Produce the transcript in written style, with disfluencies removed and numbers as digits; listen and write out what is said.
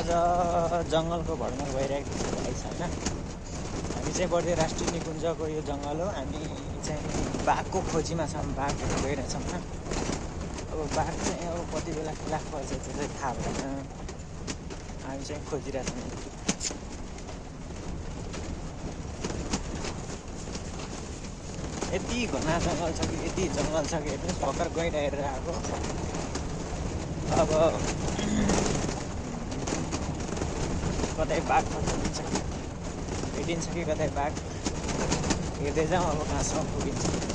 आज जङ्गलको भ्रमण भइरहेको छ भाइ छैन। हामी चाहिँ बढ्दै राष्ट्रिय निकुञ्जको यो जङ्गल हो। हामी चाहिँ बाघको खोजीमा छौँ, बाघहरू गइरहेछौँ होइन। अब बाघ चाहिँ अब कति बेला फेला पर्छ त्यो चाहिँ थाहा भएन। हामी चाहिँ खोजिरहेछौँ। यति घना जङ्गल छ कि यति जङ्गल छ कि हेर्नुहोस् भर्खर गइरहेर आएको। अब कतै बाघ भेटिन्छ कि कतै बाघ हेर्दै जाउँ अब कहाँसम्म पुगिन्छ।